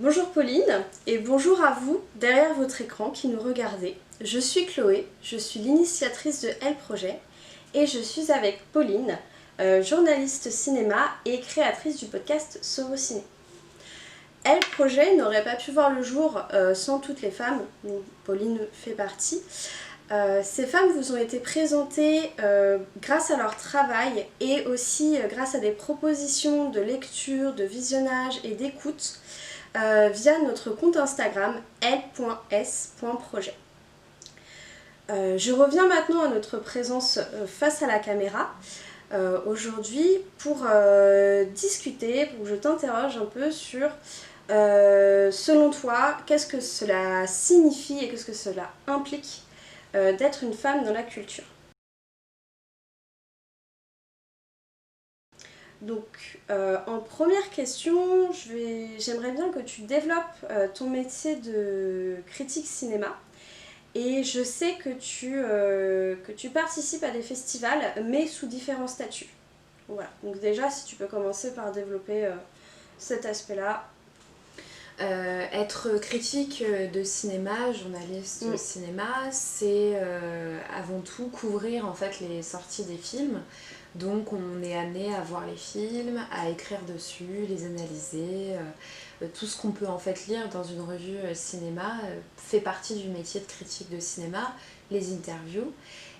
Bonjour Pauline et bonjour à vous derrière votre écran qui nous regardez. Je suis Chloé, je suis l'initiatrice de Elle Projet et je suis avec Pauline, journaliste cinéma et créatrice du podcast Sorociné. Elle Projet n'aurait pas pu voir le jour sans toutes les femmes, dont Pauline fait partie. Ces femmes vous ont été présentées grâce à leur travail et aussi grâce à des propositions de lecture, de visionnage et d'écoute via notre compte Instagram l.s.projet. Je reviens maintenant à notre présence face à la caméra aujourd'hui pour discuter, pour que je t'interroge un peu sur selon toi, qu'est-ce que cela signifie et qu'est-ce que cela implique d'être une femme dans la culture. Donc, en première question, j'aimerais bien que tu développes ton métier de critique cinéma. Et je sais que tu participes à des festivals, mais sous différents statuts. Voilà. Donc déjà, si tu peux commencer par développer cet aspect-là. Être critique de cinéma, journaliste de cinéma, c'est avant tout couvrir en fait les sorties des films. Donc on est amené à voir les films, à écrire dessus, les analyser. Tout ce qu'on peut en fait lire dans une revue cinéma fait partie du métier de critique de cinéma, les interviews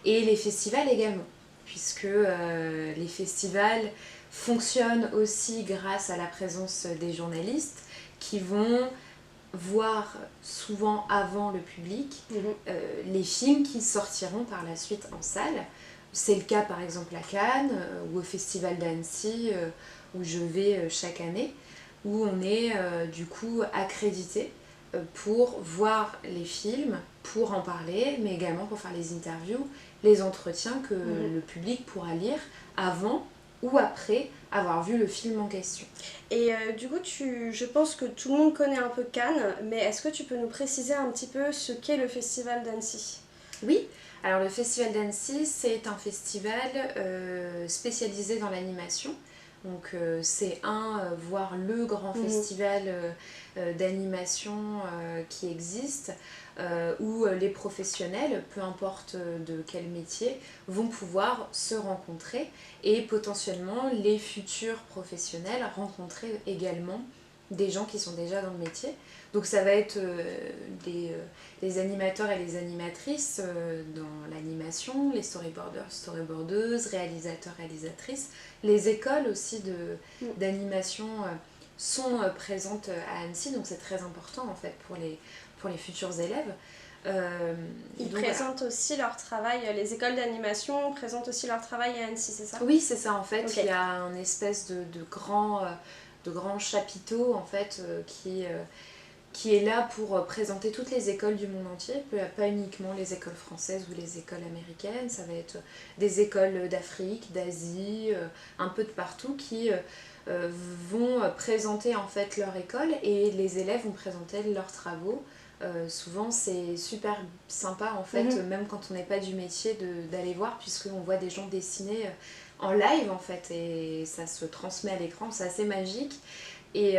et les festivals également, puisque les festivals fonctionnent aussi grâce à la présence des journalistes qui vont voir souvent avant le public les films qui sortiront par la suite en salle. C'est le cas par exemple à Cannes ou au Festival d'Annecy où je vais chaque année, où on est du coup accrédité pour voir les films, pour en parler, mais également pour faire les interviews, les entretiens que le public pourra lire avant ou après avoir vu le film en question. Et du coup, je pense que tout le monde connaît un peu Cannes, mais est-ce que tu peux nous préciser un petit peu ce qu'est le Festival d'Annecy ? Oui, alors le Festival d'Annecy, c'est un festival spécialisé dans l'animation. Donc c'est voire le grand festival d'animation qui existe, où les professionnels, peu importe de quel métier, vont pouvoir se rencontrer et potentiellement les futurs professionnels rencontrer également des gens qui sont déjà dans le métier. Donc ça va être des animateurs et les animatrices dans l'animation, les storyboarders, storyboardeuses, réalisateurs, réalisatrices. Les écoles aussi d'animation sont présentes à Annecy, donc c'est très important en fait pour les futurs élèves. Ils présentent aussi leur travail, les écoles d'animation présentent aussi leur travail à Annecy, c'est ça ? Oui, c'est ça en fait. Okay. Il y a un espèce de grand chapiteau en fait qui est là pour présenter toutes les écoles du monde entier, pas uniquement les écoles françaises ou les écoles américaines, ça va être des écoles d'Afrique, d'Asie, un peu de partout qui vont présenter en fait leur école et les élèves vont présenter leurs travaux. Souvent c'est super sympa en fait, même quand on n'est pas du métier d'aller voir, puisqu'on voit des gens dessiner en live en fait et ça se transmet à l'écran, c'est assez magique. Et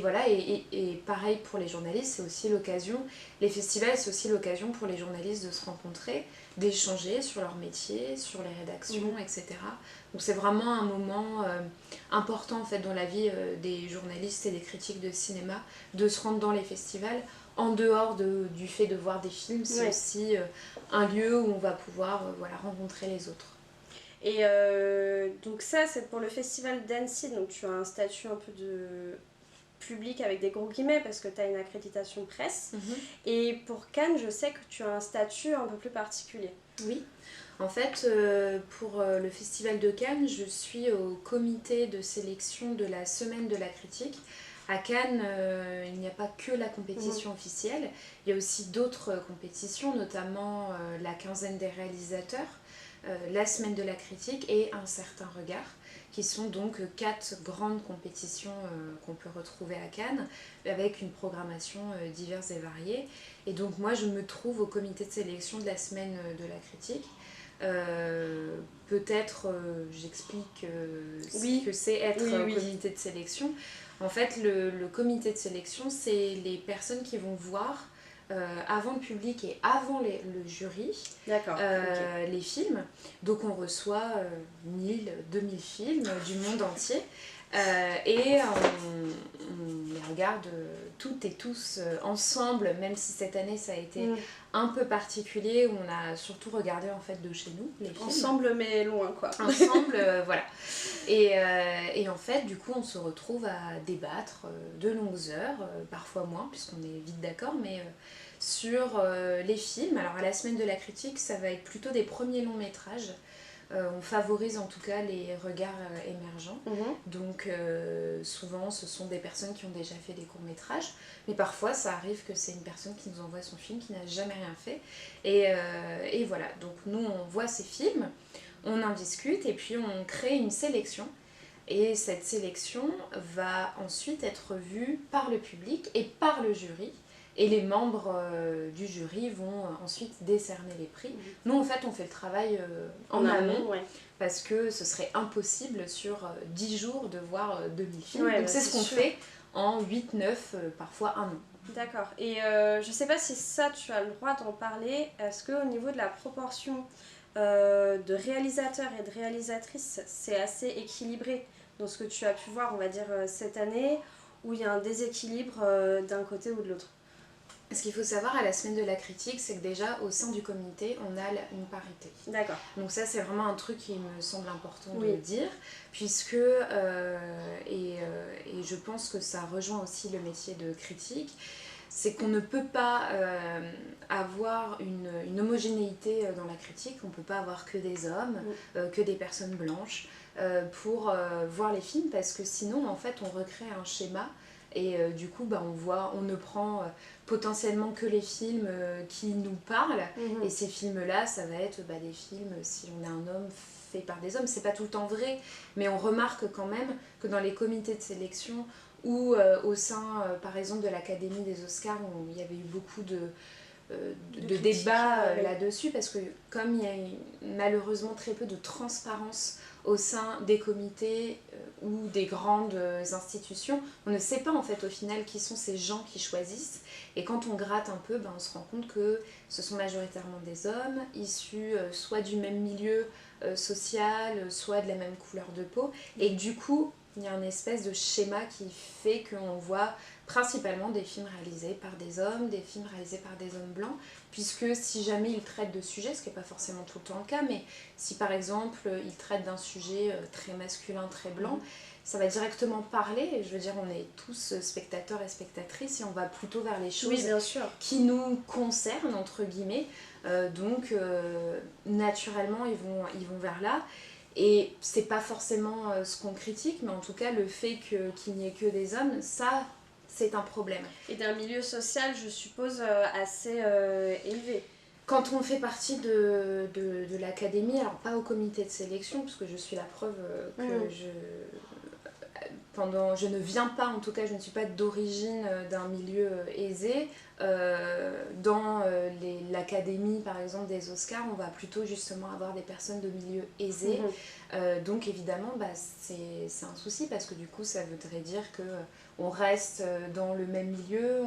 voilà, et pareil pour les journalistes, c'est aussi l'occasion, les festivals c'est aussi l'occasion pour les journalistes de se rencontrer, d'échanger sur leur métier, sur les rédactions, etc. Donc c'est vraiment un moment important en fait dans la vie des journalistes et des critiques de cinéma, de se rendre dans les festivals. En dehors du fait de voir des films, c'est aussi un lieu où on va pouvoir rencontrer les autres. Et donc ça, c'est pour le festival d'Annecy, donc tu as un statut un peu de public avec des gros guillemets parce que tu as une accréditation presse. Et pour Cannes, je sais que tu as un statut un peu plus particulier. Oui, en fait, pour le festival de Cannes, je suis au comité de sélection de la semaine de la critique. À Cannes, il n'y a pas que la compétition officielle, il y a aussi d'autres compétitions, notamment la quinzaine des réalisateurs, la semaine de la critique et un certain regard, qui sont donc 4 grandes compétitions qu'on peut retrouver à Cannes, avec une programmation diverse et variée. Et donc moi je me trouve au comité de sélection de la semaine de la critique. Peut-être j'explique Oui. ce que c'est être Oui. comité de sélection. En fait, le comité de sélection, c'est les personnes qui vont voir avant le public et avant le jury D'accord. Ok. les films. Donc on reçoit 1000, 2000 films du monde entier. Et on les regarde toutes et tous ensemble, même si cette année ça a été un peu particulier, où on a surtout regardé en fait de chez nous les films. Ensemble mais loin quoi. Ensemble, voilà. Et en fait, du coup, on se retrouve à débattre de longues heures, parfois moins, puisqu'on est vite d'accord, mais sur les films. Alors à la semaine de la critique, ça va être plutôt des premiers longs métrages. On favorise en tout cas les regards émergents. Donc souvent ce sont des personnes qui ont déjà fait des courts-métrages, mais parfois ça arrive que c'est une personne qui nous envoie son film, qui n'a jamais rien fait. Et voilà, donc nous on voit ces films, on en discute et puis on crée une sélection. Et cette sélection va ensuite être vue par le public et par le jury. Et les membres du jury vont ensuite décerner les prix. Nous, en fait, on fait le travail en amont, parce que ce serait impossible sur 10 jours de voir 2000 films. Donc c'est ce qu'on fait en 8, 9, parfois un an. D'accord. Et je sais pas si ça, tu as le droit d'en parler. Est-ce qu'au niveau de la proportion de réalisateurs et de réalisatrices, c'est assez équilibré dans ce que tu as pu voir, on va dire, cette année, où il y a un déséquilibre d'un côté ou de l'autre? Ce qu'il faut savoir à la semaine de la critique, c'est que déjà au sein du comité, on a une parité. D'accord. Donc ça, c'est vraiment un truc qui me semble important de dire, puisque, et je pense que ça rejoint aussi le métier de critique, c'est qu'on ne peut pas avoir une homogénéité dans la critique, on ne peut pas avoir que des hommes, que des personnes blanches, pour voir les films, parce que sinon, en fait, on recrée un schéma. Et du coup, on ne prend potentiellement que les films qui nous parlent. Et ces films-là, ça va être des films, si on est un homme, faits par des hommes. C'est pas tout le temps vrai, mais on remarque quand même que dans les comités de sélection ou au sein, par exemple, de l'Académie des Oscars, où il y avait eu beaucoup de débats là-dessus, parce que comme il y a malheureusement très peu de transparence au sein des comités ou des grandes institutions, on ne sait pas en fait au final qui sont ces gens qui choisissent, et quand on gratte un peu, on se rend compte que ce sont majoritairement des hommes issus soit du même milieu social, soit de la même couleur de peau, et du coup il y a une espèce de schéma qui fait qu'on voit principalement des films réalisés par des hommes, des films réalisés par des hommes blancs, puisque si jamais ils traitent de sujets, ce qui n'est pas forcément tout le temps le cas, mais si par exemple ils traitent d'un sujet très masculin, très blanc, ça va directement parler, je veux dire on est tous spectateurs et spectatrices et on va plutôt vers les choses qui nous concernent, entre guillemets, donc naturellement ils vont vers là. Et c'est pas forcément ce qu'on critique, mais en tout cas le fait qu'il n'y ait que des hommes, ça c'est un problème. Et d'un milieu social, je suppose, assez élevé. Quand on fait partie de l'académie, alors pas au comité de sélection, parce que je suis la preuve que je ne viens pas, en tout cas je ne suis pas d'origine d'un milieu aisé. Dans l'académie par exemple des Oscars, on va plutôt justement avoir des personnes de milieu aisé. Donc évidemment c'est un souci, parce que du coup ça voudrait dire qu'on reste dans le même milieu,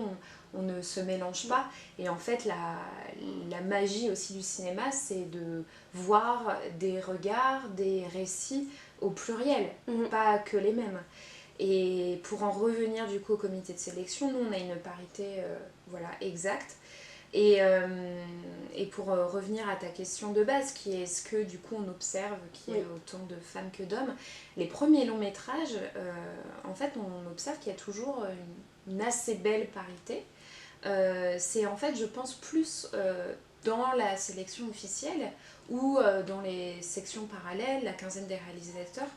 on ne se mélange pas. Et en fait la magie aussi du cinéma, c'est de voir des regards, des récits au pluriel, pas que les mêmes. Et pour en revenir du coup au comité de sélection, nous on a une parité exacte. Et pour revenir à ta question de base, qui est est-ce que du coup on observe qu'il y a autant de femmes que d'hommes, les premiers longs métrages, en fait on observe qu'il y a toujours une assez belle parité. C'est en fait je pense plus dans la sélection officielle ou dans les sections parallèles, la quinzaine des réalisateurs.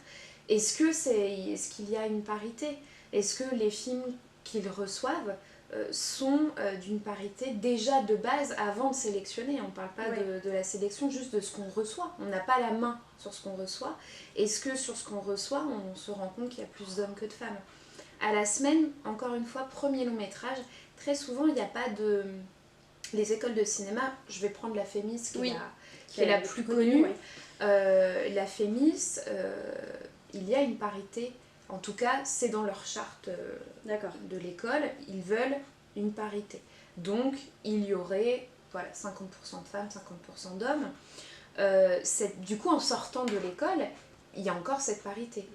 Est-ce qu'il y a une parité? Est-ce que les films qu'ils reçoivent sont d'une parité déjà de base avant de sélectionner? On ne parle pas de la sélection, juste de ce qu'on reçoit. On n'a pas la main sur ce qu'on reçoit. Est-ce que sur ce qu'on reçoit, on se rend compte qu'il y a plus d'hommes que de femmes? À la semaine, encore une fois, premier long métrage, très souvent il n'y a pas de... Les écoles de cinéma, je vais prendre la Fémis qui qui est la plus connue. Ouais. La Fémis, il y a une parité. En tout cas, c'est dans leur charte de l'école. Ils veulent une parité. Donc, il y aurait 50% de femmes, 50% d'hommes. Du coup, en sortant de l'école, il y a encore cette parité.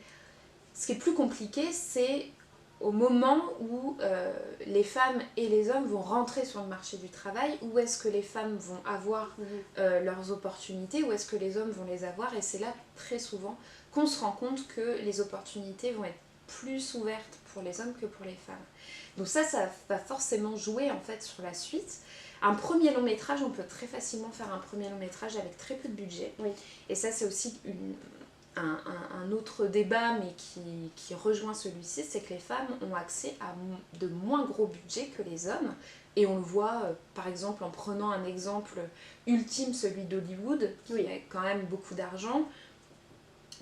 Ce qui est plus compliqué, c'est au moment où les femmes et les hommes vont rentrer sur le marché du travail, où est-ce que les femmes vont avoir leurs opportunités, où est-ce que les hommes vont les avoir, et c'est là très souvent qu'on se rend compte que les opportunités vont être plus ouvertes pour les hommes que pour les femmes. Donc ça va forcément jouer en fait sur la suite. Un premier long métrage, on peut très facilement faire un premier long métrage avec très peu de budget. Oui. Et ça, c'est aussi un autre débat, mais qui rejoint celui-ci, c'est que les femmes ont accès à de moins gros budgets que les hommes. Et on le voit, par exemple, en prenant un exemple ultime, celui d'Hollywood, qui a quand même beaucoup d'argent.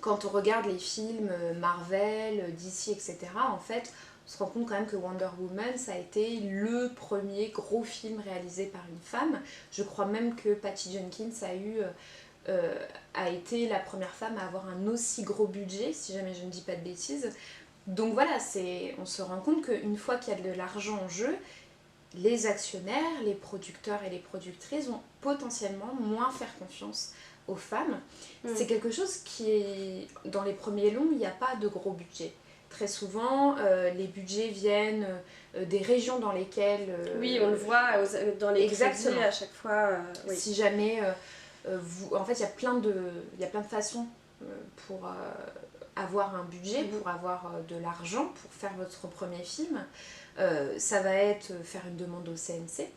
Quand on regarde les films Marvel, DC, etc., en fait, on se rend compte quand même que Wonder Woman, ça a été le premier gros film réalisé par une femme. Je crois même que Patty Jenkins a été la première femme à avoir un aussi gros budget, si jamais je ne dis pas de bêtises. Donc voilà, on se rend compte qu'une fois qu'il y a de l'argent en jeu, les actionnaires, les producteurs et les productrices vont potentiellement moins faire confiance aux femmes. C'est quelque chose qui est... Dans les premiers longs, il n'y a pas de gros budget. Très souvent, les budgets viennent des régions dans lesquelles... oui, on le voit dans les crédits à chaque fois. Oui. Si jamais... en fait, il y a plein de façons pour avoir un budget, pour avoir de l'argent, pour faire votre premier film. Ça va être faire une demande au CNC.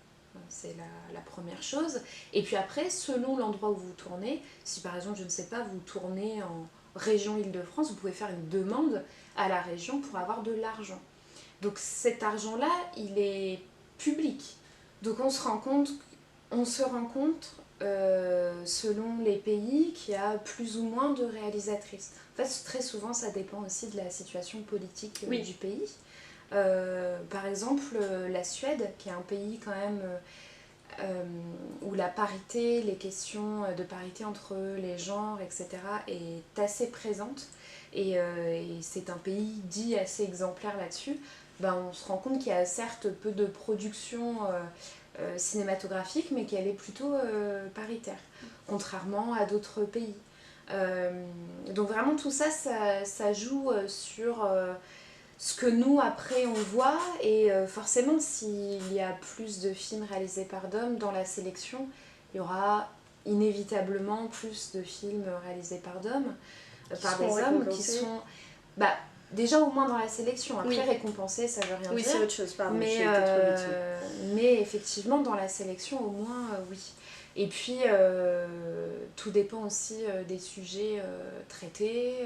C'est la première chose. Et puis après, selon l'endroit où vous tournez, si par exemple, je ne sais pas, vous tournez en région Île-de-France, vous pouvez faire une demande à la région pour avoir de l'argent. Donc cet argent-là, il est public. Donc on se rend compte selon les pays qu'il y a plus ou moins de réalisatrices. En fait, très souvent, ça dépend aussi de la situation politique du pays. Par exemple, la Suède, qui est un pays quand même où la parité, les questions de parité entre les genres, etc. est assez présente. Et c'est un pays dit assez exemplaire là-dessus. On se rend compte qu'il y a certes peu de production cinématographique, mais qu'elle est plutôt paritaire, contrairement à d'autres pays. Donc vraiment tout ça, ça joue sur ce que nous après on voit, et forcément s'il y a plus de films réalisés par d'hommes dans la sélection, il y aura inévitablement plus de films réalisés par d'hommes, par des hommes qui sont... déjà au moins dans la sélection, après récompensés, ça veut rien dire. Oui, c'est autre chose, pardon. Mais effectivement, dans la sélection, au moins, oui. Et puis, tout dépend aussi des sujets traités.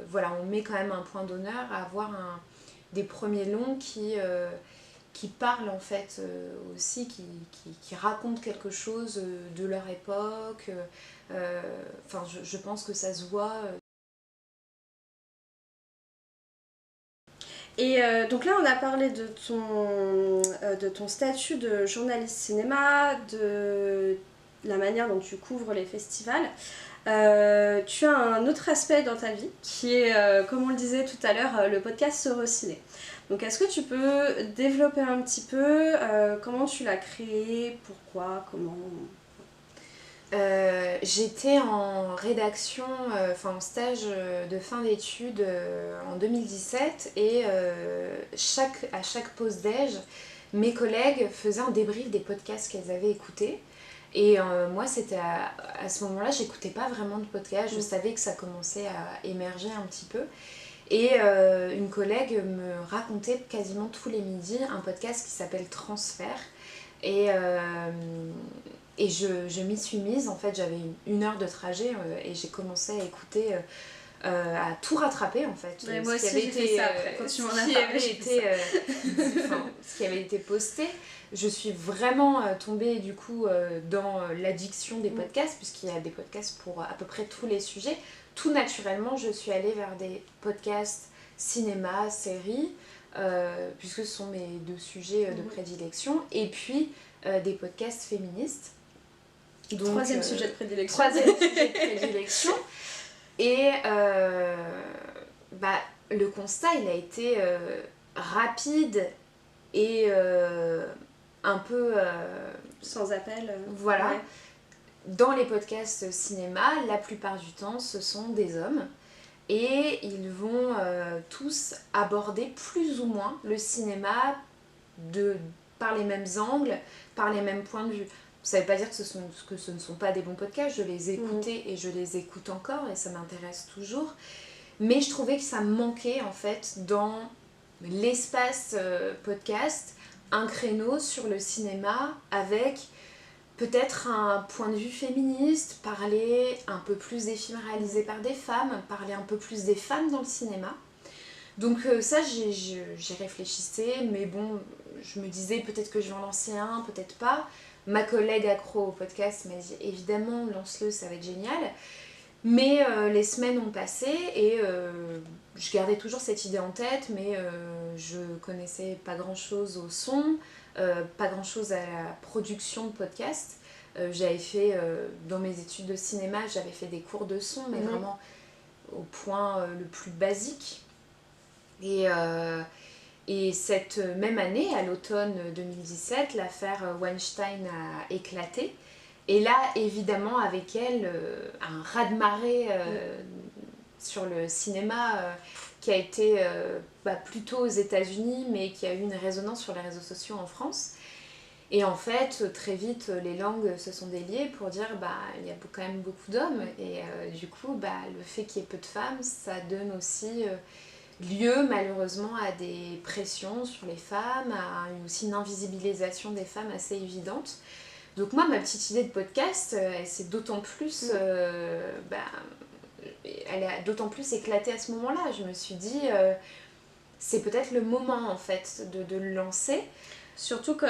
Voilà, on met quand même un point d'honneur à avoir des premiers longs qui parlent en fait aussi, qui racontent quelque chose de leur époque. Je pense que ça se voit. Et donc là, on a parlé de ton statut de journaliste cinéma, de la manière dont tu couvres les festivals. Tu as un autre aspect dans ta vie qui est, comme on le disait tout à l'heure, le podcast Eurociné. Donc est-ce que tu peux développer un petit peu comment tu l'as créé, pourquoi, comment... J'étais en rédaction, en stage de fin d'études en 2017, et à chaque pause déj, mes collègues faisaient un débrief des podcasts qu'elles avaient écoutés. Et moi, c'était à ce moment-là, j'écoutais pas vraiment de podcast, je savais que ça commençait à émerger un petit peu. Et une collègue me racontait quasiment tous les midis un podcast qui s'appelle Transfert. Et je m'y suis mise, en fait j'avais une heure de trajet et j'ai commencé à écouter, à tout rattraper en fait. Ouais, moi aussi j'ai fait ça après, quand tu m'en as parlé, ce qui avait été posté. Je suis vraiment tombée du coup dans l'addiction des podcasts, puisqu'il y a des podcasts pour à peu près tous les sujets. Tout naturellement, je suis allée vers des podcasts cinéma, séries, puisque ce sont mes deux sujets de prédilection, et puis des podcasts féministes. Donc, troisième sujet de prédilection. Troisième sujet de prédilection. Et le constat, il a été rapide et un peu... sans appel. Voilà. Ouais. Dans les podcasts cinéma, la plupart du temps, ce sont des hommes. Et ils vont tous aborder plus ou moins le cinéma par les mêmes angles, par les mêmes points de vue. Ça ne veut pas dire que ce ne sont pas des bons podcasts, je les écoutais et je les écoute encore et ça m'intéresse toujours. Mais je trouvais que ça manquait en fait dans l'espace podcast, un créneau sur le cinéma avec peut-être un point de vue féministe, parler un peu plus des films réalisés par des femmes, parler un peu plus des femmes dans le cinéma. Donc ça, j'y réfléchissais, mais bon, je me disais peut-être que je vais en lancer un, peut-être pas. Ma collègue accro au podcast m'a dit évidemment, lance-le, ça va être génial. Mais les semaines ont passé et je gardais toujours cette idée en tête, mais je connaissais pas grand-chose au son, pas grand-chose à la production de podcast. J'avais fait, dans mes études de cinéma, j'avais fait des cours de son, mais vraiment au point le plus basique. Et cette même année, à l'automne 2017, l'affaire Weinstein a éclaté. Et là, évidemment, avec elle, un raz-de-marée sur le cinéma qui a été plutôt aux États-Unis, mais qui a eu une résonance sur les réseaux sociaux en France. Et en fait, très vite, les langues se sont déliées pour dire il y a quand même beaucoup d'hommes. Et du coup, le fait qu'il y ait peu de femmes, ça donne aussi lieu, malheureusement, à des pressions sur les femmes, à aussi une invisibilisation des femmes assez évidente. Donc moi, ma petite idée de podcast, elle s'est d'autant plus... elle a d'autant plus éclaté à ce moment-là. Je me suis dit, c'est peut-être le moment, en fait, de le lancer. Surtout que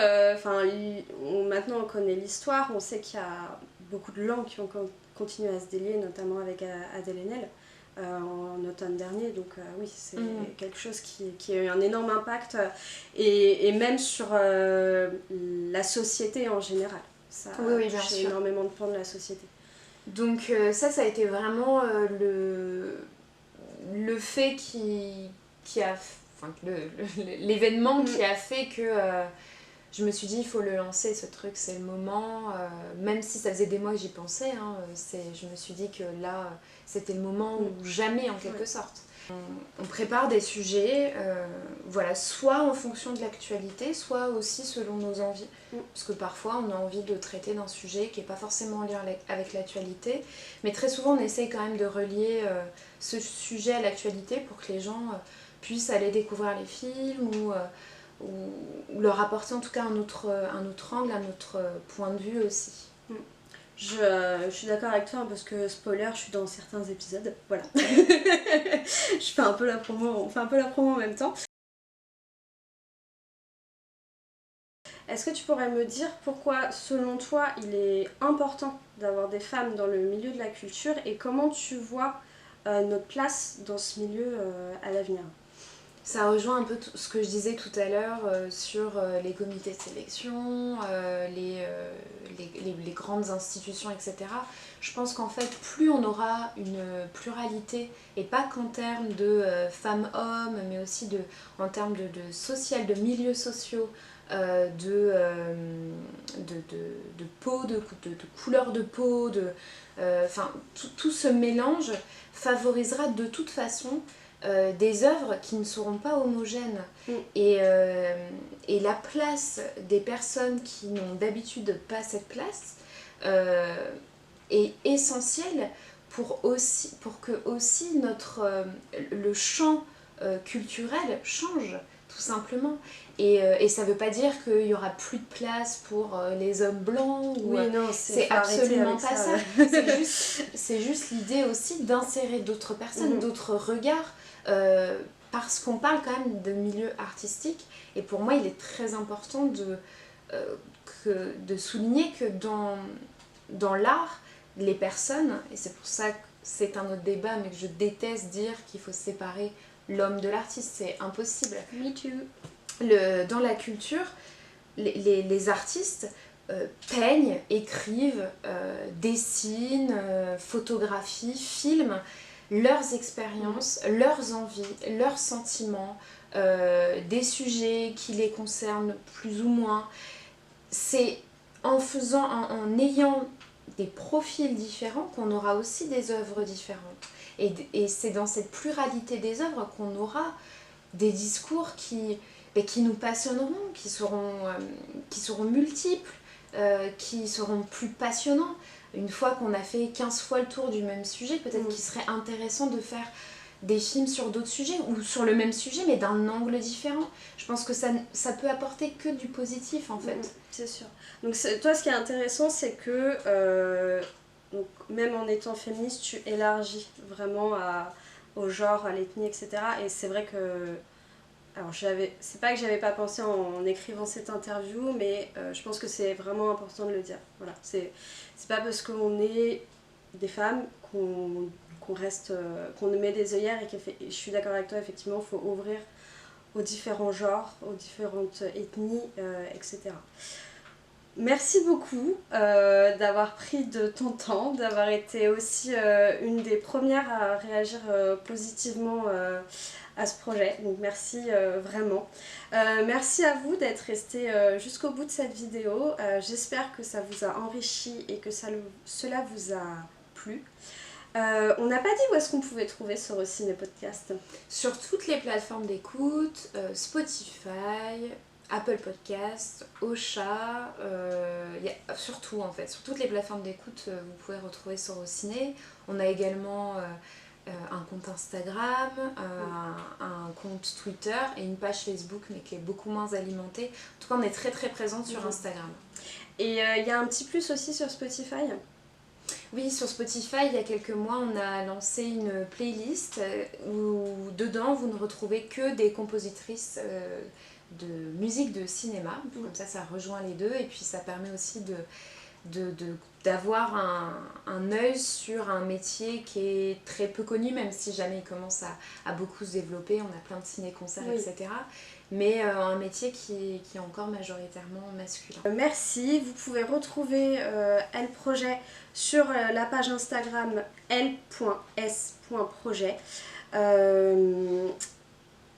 maintenant on connaît l'histoire, on sait qu'il y a beaucoup de langues qui ont continué à se délier, notamment avec Adèle Haenel en automne dernier. Donc oui, c'est quelque chose qui a eu un énorme impact et même sur la société en général. Ça a touché énormément de pans de la société. Donc ça a été vraiment le fait qui a... l'événement qui a fait que je me suis dit il faut le lancer ce truc, c'est le moment, même si ça faisait des mois que j'y pensais, je me suis dit que là c'était le moment ou jamais en quelque sorte. On prépare des sujets, soit en fonction de l'actualité, soit aussi selon nos envies. Parce que parfois on a envie de traiter d'un sujet qui n'est pas forcément en lien avec l'actualité, mais très souvent on essaye quand même de relier ce sujet à l'actualité pour que les gens puissent aller découvrir les films ou leur apporter en tout cas un autre angle, un autre point de vue aussi. Je suis d'accord avec toi parce que spoiler, je suis dans certains épisodes, voilà. Je fais un peu la promo, on fait un peu la promo en même temps. Est-ce que tu pourrais me dire pourquoi, selon toi, il est important d'avoir des femmes dans le milieu de la culture et comment tu vois notre place dans ce milieu à l'avenir ? Ça rejoint un peu ce que je disais tout à l'heure sur les comités de sélection, les grandes institutions, etc. Je pense qu'en fait, plus on aura une pluralité, et pas qu'en termes de femmes-hommes, mais aussi en termes de social, de milieux sociaux, de peau, de couleur de peau, tout ce mélange favorisera de toute façon des œuvres qui ne seront pas homogènes. Et la place des personnes qui n'ont d'habitude pas cette place est essentielle pour que aussi le champ culturel change, tout simplement. Et ça veut pas dire qu'il y aura plus de place pour les hommes blancs. Oui, non, c'est absolument pas ça. C'est juste l'idée aussi d'insérer d'autres personnes, d'autres regards, parce qu'on parle quand même de milieu artistique. Et pour moi, il est très important de souligner que dans l'art, les personnes, et c'est pour ça que c'est un autre débat, mais que je déteste dire qu'il faut séparer l'homme de l'artiste, c'est impossible. Me too. Dans la culture, les artistes peignent, écrivent, dessinent, photographient, filment leurs expériences, leurs envies, leurs sentiments, des sujets qui les concernent plus ou moins. C'est en ayant des profils différents qu'on aura aussi des œuvres différentes. Et c'est dans cette pluralité des œuvres qu'on aura des discours qui nous passionneront, qui seront multiples, qui seront plus passionnants. Une fois qu'on a fait 15 fois le tour du même sujet, peut-être qu'il serait intéressant de faire des films sur d'autres sujets, ou sur le même sujet, mais d'un angle différent. Je pense que ça peut apporter que du positif, en fait. C'est sûr. Donc toi, ce qui est intéressant, c'est que donc, même en étant féministe, tu élargis vraiment au genre, à l'ethnie, etc. Et c'est vrai que... Alors, c'est pas que j'avais pas pensé en écrivant cette interview, mais je pense que c'est vraiment important de le dire. Voilà. C'est pas parce qu'on est des femmes qu'on reste, qu'on met des œillères et je suis d'accord avec toi, effectivement, il faut ouvrir aux différents genres, aux différentes ethnies, etc. Merci beaucoup d'avoir pris de ton temps, d'avoir été aussi une des premières à réagir positivement à ce projet. Donc merci vraiment. Merci à vous d'être resté jusqu'au bout de cette vidéo. J'espère que ça vous a enrichi et que cela vous a plu. On n'a pas dit où est-ce qu'on pouvait trouver ce Rociné Podcast. Sur toutes les plateformes d'écoute, Spotify, Apple Podcast, Ocha, surtout en fait, sur toutes les plateformes d'écoute, vous pouvez retrouver ce Rociné. On a également un compte Instagram, un compte Twitter et une page Facebook, mais qui est beaucoup moins alimentée. En tout cas, on est très très présente sur Instagram. Et il y a un petit plus aussi sur Spotify. Oui, sur Spotify, il y a quelques mois, on a lancé une playlist où dedans, vous ne retrouvez que des compositrices de musique de cinéma. Comme ça rejoint les deux et puis ça permet aussi d'avoir un œil sur un métier qui est très peu connu, même si jamais il commence à beaucoup se développer. On a plein de ciné-concerts, etc. Mais un métier qui est encore majoritairement masculin. Merci, vous pouvez retrouver Elle Projet sur la page Instagram l.s.projet.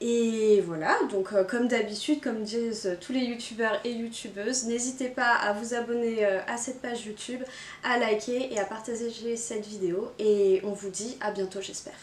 Et voilà, donc comme d'habitude, comme disent tous les youtubeurs et youtubeuses, n'hésitez pas à vous abonner à cette page YouTube, à liker et à partager cette vidéo. Et on vous dit à bientôt, j'espère.